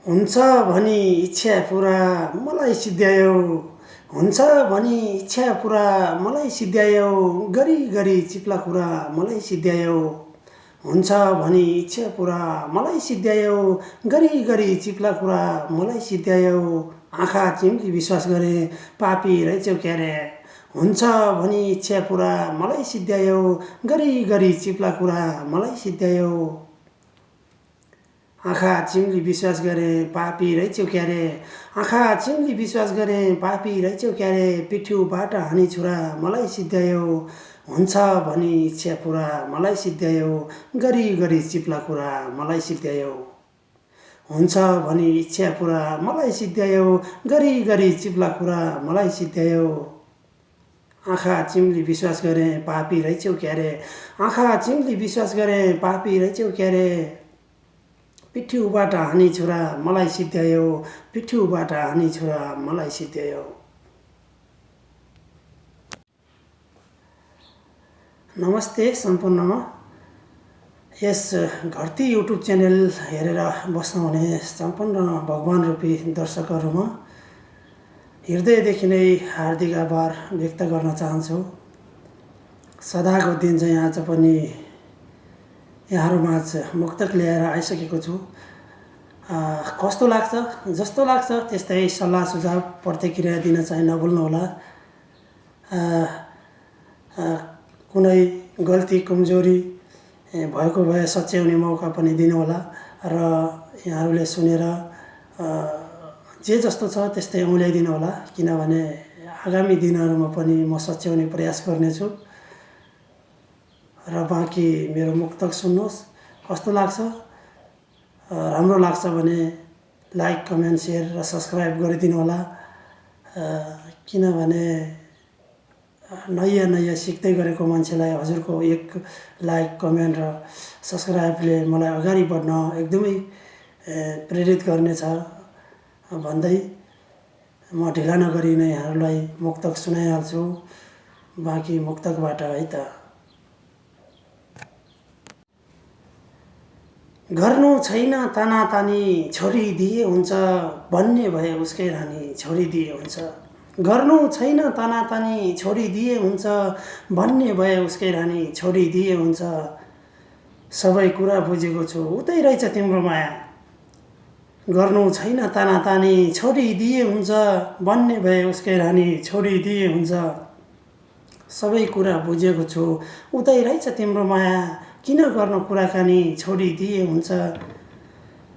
हुन्छ भनी इच्छा पुरा मलाई सिध्यायौ, हुन्छ भनी इच्छा पुरा मलाई सिध्यायौ, गरी गरी चिप्ला कुरा मलाई सिध्यायौ, हुन्छ भनी इच्छा पुरा मलाई सिध्यायौ, गरी गरी चिप्ला कुरा मलाई सिध्यायौ, आँखा चिम्ली विश्वास गरे पापी रहेछौ क्यारे, हुन्छ भनी इच्छा पुरा मलाई सिध्यायौ, गरी गरी चिप्ला कुरा मलाई सिध्यायौ, आँखा चिम्ली विश्वास गरे पापी रहेछौ क्यारे, आँखा चिम्ली विश्वास गरे पापी रहेछौ क्यारे, पिठ्युबाट हानी छुरा मलाई सिध्यायौ, हुन्छ भनी इच्छा पुरा मलाई सिध्यायौ, गरी गरी चिप्ला कुरा मलाई सिध्यायौ, हुन्छ भनी इच्छा पुरा मलाई सिध्यायौ, गरी गरी चिप्ला कुरा मलाई सिध्यायौ, आँखा चिम्ली विश्वास गरे पापी रहेछौ क्यारे, आँखा चिम्ली विश्वास गरे पापी रहेछौ क्यारे, पिठ्युबाट हानी छुरा मलाई सिध्यायौ, पिठ्युबाट हानी छुरा मलाई सिध्यायौ। नमस्ते सम्पूर्णमा यस घरती युट्युब च्यानल हेरेर बस्नुहुने सम्पूर्ण भगवान रूपी दर्शकहरूमा हृदयदेखि नै हार्दिक आभार व्यक्त गर्न चाहन्छु। सदाको दिन चाहिँ आज पनि यहाँहरूमाझ मुक्तक ल्याएर आइसकेको छु। कस्तो लाग्छ, जस्तो लाग्छ त्यस्तै सल्लाह सुझाव प्रतिक्रिया दिन चाहिँ नभुल्नुहोला। कुनै गल्ती कमजोरी भएको भए सच्याउने मौका पनि दिनुहोला र यहाँहरूले सुनेर जे जस्तो छ त्यस्तै औँल्याइदिनु होला, किनभने आगामी दिनहरूमा पनि म सच्याउने प्रयास गर्नेछु। र बाँकी मेरो मुक्तक सुन्नुहोस्, कस्तो लाग्छ, राम्रो लाग्छ भने लाइक कमेन्ट सेयर र सब्सक्राइब गरिदिनु होला, किनभने नयाँ सिक्दै गरेको मान्छेलाई हजुरको एक लाइक कमेन्ट र सब्सक्राइबले मलाई अगाडि बढ्न एकदमै प्रेरित गर्नेछ भन्दै म ढिला नगरी नै यहाँहरूलाई मुक्तक सुनाइहाल्छु। बाँकी मुक्तकबाट है त। गर्नु छैन तानातानी छोडिदिए हुन्छ, भन्ने भए उसकै रानी छोडिदिए हुन्छ, गर्नु छैन तानातानी छोडिदिए हुन्छ, भन्ने भए उसकै रानी छोडिदिए हुन्छ, सबै कुरा बुझेको छु उतै रहेछ तिम्रो माया, गर्नु छैन तानातानी छोडिदिए हुन्छ, भन्ने भए उसकै रानी छोडिदिए हुन्छ, सबै कुरा बुझेको छु उतै रहेछ तिम्रो माया, किन गर्नु कुराकानी छोडिदिए हुन्छ,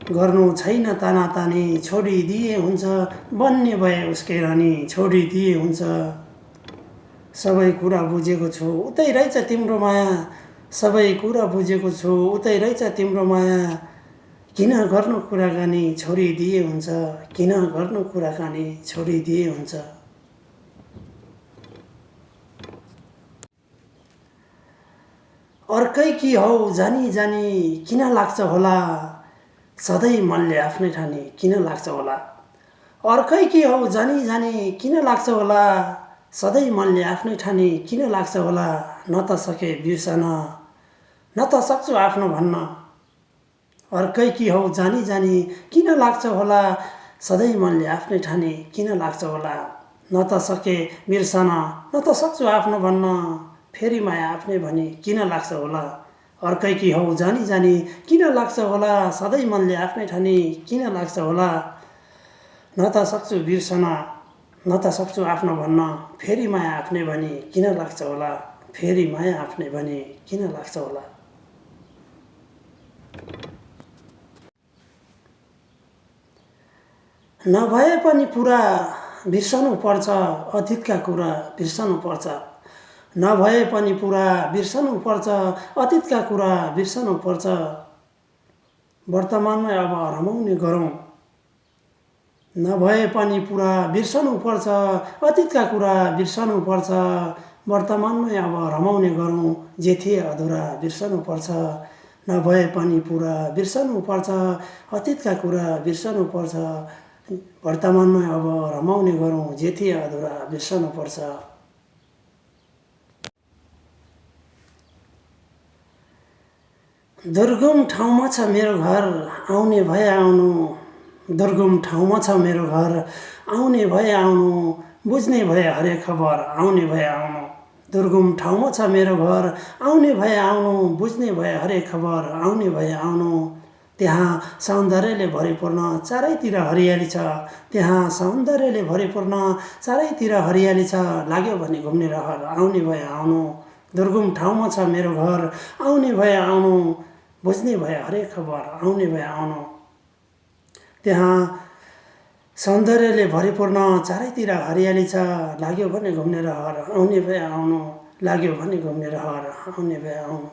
गर्नु छैन तानातानी छोडिदिए हुन्छ, भन्ने भए उसकै रानी छोडिदिए हुन्छ, सबै कुरा बुझेको छु उतै रहेछ तिम्रो माया, सबै कुरा बुझेको छु उतै रहेछ तिम्रो माया, किन गर्नु कुराकानी छोडिदिए हुन्छ, किन गर्नु कुराकानी छोडिदिए हुन्छ। अर्कै कि हौ जानी जानी किन लाग्छ होला, सधैँ मनले आफ्नै ठानी किन लाग्छ होला, अर्कै कि हौ जानी जानी किन लाग्छ होला, सधैँ मनले आफ्नै ठानी किन लाग्छ होला, न त सके बिर्सन न त सक्छु आफ्नो भन्न, अर्कै कि हौ जानी जानी किन लाग्छ होला, सधैँ मनले आफ्नै ठानी किन लाग्छ होला, न त सके बिर्सन न त सक्छु आफ्नो भन्न, फेरि माया आफ्नै भनी किन लाग्छ होला, अर्कै कि हौ जानी जानी किन लाग्छ होला, सधैँ मनले आफ्नै ठानी किन लाग्छ होला, न त सक्छु बिर्सन न त सक्छु आफ्नो भन्न, फेरि माया आफ्नै भनी किन लाग्छ होला, फेरि माया आफ्नै भनी किन लाग्छ होला। नभए पनि पुरा बिर्सनु पर्छ अतीतका कुरा बिर्सनु पर्छ, नभए पनि पुरा बिर्सनु पर्छ अतीतका कुरा बिर्सनु पर्छ, वर्तमानमै अब रमाउने गरौँ, नभए पनि पुरा बिर्सनु पर्छ अतीतका कुरा बिर्सनु पर्छ, वर्तमानमै अब रमाउने गरौँ, जे थिए अधुरा बिर्सनु पर्छ, नभए पनि पुरा बिर्सनु पर्छ अतीतका कुरा बिर्सनु पर्छ, वर्तमानमै अब रमाउने गरौँ, जे थिए अधुरा बिर्सनु पर्छ। दुर्गम ठाउँमा छ मेरो घर, आउने भए आउनु दुर्गम ठाउँमा छ मेरो घर, आउने भए आउनु, बुझ्ने भए हरेक खबर, आउने भए आउनु। दुर्गम ठाउँमा छ मेरो घर, आउने भए आउनु, बुझ्ने भए हरेक खबर, आउने भए आउनु। त्यहाँ सौन्दर्यले भरिपूर्ण चारैतिर हरियाली छ, त्यहाँ सौन्दर्यले भरिपूर्ण चारैतिर हरियाली छ, लाग्यो भने घुम्ने रहर, आउने भए आउनु। दुर्गम ठाउँमा छ मेरो घर, आउने भए आउनु, बुझ्ने भए हरेक खबर, आउने भए आउनु। त्यहाँ सौन्दर्यले भरिपूर्ण चारैतिर हरियाली छ, लाग्यो भने घुम्ने रहर, आउने भए आउनु, लाग्यो भने घुम्ने रहर, आउने भए आउनु।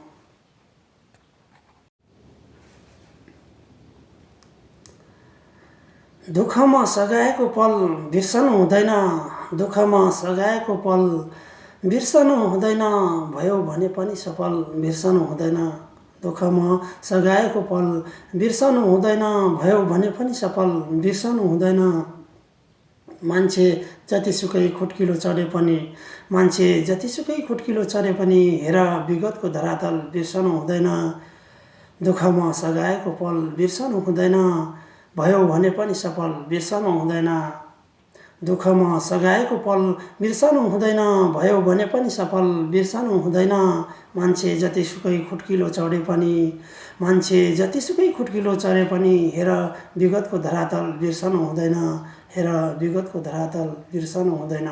दुःखमा सघाएको पल बिर्सनु हुँदैन, दुःखमा सघाएको पल बिर्सनु हुँदैन, भयो भने पनि सफल बिर्सनु हुँदैन। दुःखमा सघाएको पल बिर्सनु हुँदैन, भयो भने पनि सफल बिर्सनु हुँदैन। मान्छे जतिसुकै खुट्किलो चढे पनि, मान्छे जतिसुकै खुट्किलो चढे पनि, हेर विगतको धरातल बिर्सनु हुँदैन। दुःखमा सघाएको पल बिर्सनु हुँदैन, भयो भने पनि सफल बिर्सनु हुँदैन। दुःखमा सघाएको पल बिर्सनु हुँदैन, भयो भने पनि सफल बिर्सनु हुँदैन। मान्छे जतिसुकै खुट्किलो चढे पनि, मान्छे जतिसुकै खुट्किलो चढे पनि, हेर विगतको धरातल बिर्सनु हुँदैन, हेर विगतको धरातल बिर्सनु हुँदैन।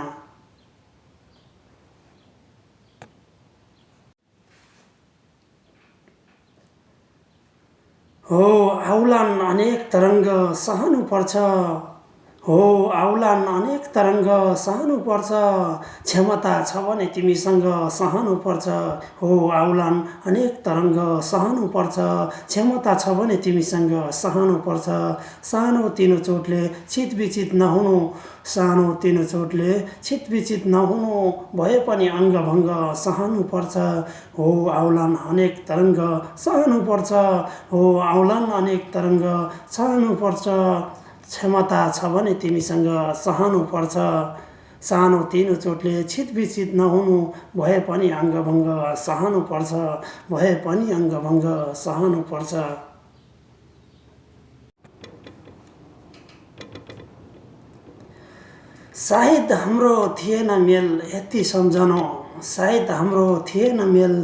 हो आउलान् अनेक तरङ्ग सहनुपर्छ, हो आउलान् अनेक तरङ्ग सहनुपर्छ, क्षमता छ भने तिमीसँग सहनुपर्छ। हो आउलान् अनेक तरङ्ग सहनुपर्छ, क्षमता छ भने तिमीसँग सहनुपर्छ। सानो तिनो चोटले चितविचित नहुनु, सानो तिनो चोटले चितविचित नहुनु, भए पनि अङ्गभङ्ग सहनुपर्छ। हो आउलान् अनेक तरङ्ग सहनुपर्छ, हो आउलान् अनेक तरङ्ग सहनुपर्छ, क्षमता छ भने तिमीसँग सहनुपर्छ। सानो तिनो चोटले चितविचित नहुनु, भए पनि अङ्गभङ्ग सहनुपर्छ, भए पनि अङ्गभङ्ग सहनुपर्छ। सायद हाम्रो थिएन मेल यति सम्झनु, सायद हाम्रो थिएन मेल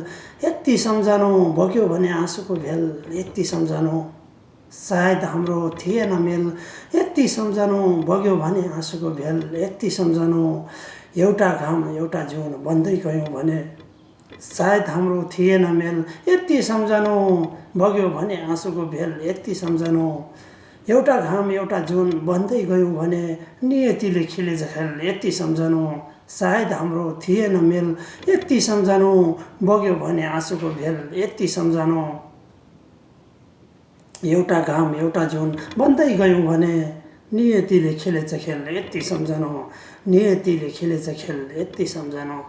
यति सम्झनु, बग्यो भने आँसुको भेल यति सम्झनु। सायद हाम्रो थिएन मेल यति सम्झनु, बग्यो भने आँसुको भेल यति सम्झनु। एउटा घाम एउटा जुन बन्दै गयौँ भने, सायद हाम्रो थिएन मेल यति सम्झनु, बग्यो भने आँसुको भेल यति सम्झनु। एउटा घाम एउटा जुन बन्दै गयौँ भने, नियतिले खिले जखेल यति सम्झनु। सायद हाम्रो थिएन मेल यति सम्झनु, बग्यो भने आँसुको भेल यति सम्झनु। एउटा घाम एउटा जुन बन्दै गयौँ भने, नियतिले खेलेछ खेल यति सम्झनु, नियतिले खेलेछ खेल यति सम्झनु।